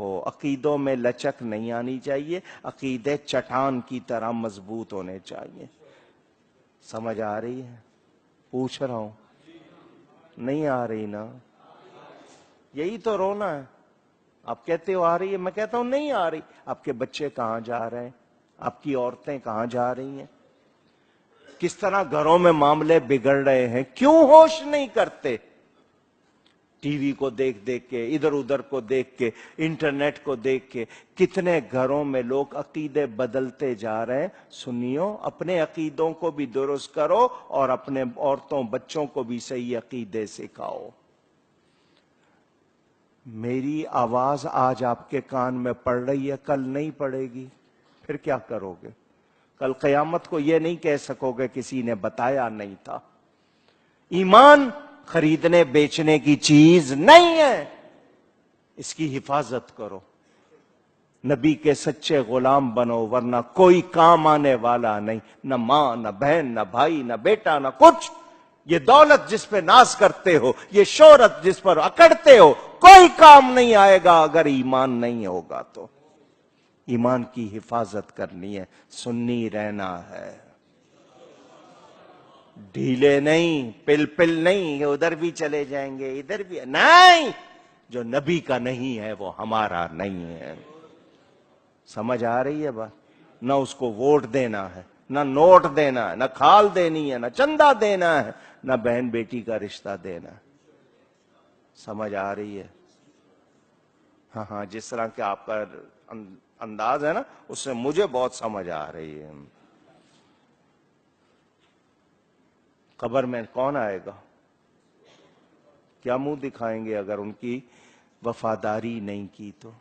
رکھو، عقیدوں میں لچک نہیں آنی چاہیے، عقیدے چٹان کی طرح مضبوط ہونے چاہیے۔ سمجھ آ رہی ہے؟ پوچھ رہا ہوں، نہیں آ رہی نا؟ یہی تو رونا ہے۔ آپ کہتے ہو آ رہی ہے، میں کہتا ہوں نہیں آ رہی۔ آپ کے بچے کہاں جا رہے ہیں؟ آپ کی عورتیں کہاں جا رہی ہیں؟ کس طرح گھروں میں معاملے بگڑ رہے ہیں؟ کیوں ہوش نہیں کرتے؟ ٹی وی کو دیکھ دیکھ کے، ادھر ادھر کو دیکھ کے، انٹرنیٹ کو دیکھ کے کتنے گھروں میں لوگ عقیدے بدلتے جا رہے ہیں۔ سنیو، اپنے عقیدوں کو بھی درست کرو اور اپنے عورتوں بچوں کو بھی صحیح عقیدے سکھاؤ۔ میری آواز آج آپ کے کان میں پڑ رہی ہے، کل نہیں پڑے گی، پھر کیا کرو گے؟ کل قیامت کو یہ نہیں کہہ سکو گے کسی نے بتایا نہیں تھا۔ ایمان خریدنے بیچنے کی چیز نہیں ہے، اس کی حفاظت کرو، نبی کے سچے غلام بنو، ورنہ کوئی کام آنے والا نہیں، نہ ماں، نہ بہن، نہ بھائی، نہ بیٹا، نہ کچھ۔ یہ دولت جس پہ ناز کرتے ہو، یہ شہرت جس پر اکڑتے ہو، کوئی کام نہیں آئے گا اگر ایمان نہیں ہوگا تو۔ ایمان کی حفاظت کرنی ہے، سنی رہنا ہے، ڈھیلے نہیں، پل پل نہیں، ادھر بھی چلے جائیں گے ادھر بھی نہیں۔ جو نبی کا نہیں ہے وہ ہمارا نہیں ہے۔ سمجھ آ رہی ہے بات؟ نہ اس کو ووٹ دینا ہے، نہ نوٹ دینا ہے، نہ کھال دینی ہے، نہ چندہ دینا ہے، نہ بہن بیٹی کا رشتہ دینا ہے۔ سمجھ آ رہی ہے؟ ہاں ہاں، جس طرح کہ آپ کا انداز ہے نا، اس سے مجھے بہت سمجھ آ رہی ہے۔ قبر میں کون آئے گا؟ کیا منہ دکھائیں گے اگر ان کی وفاداری نہیں کی تو؟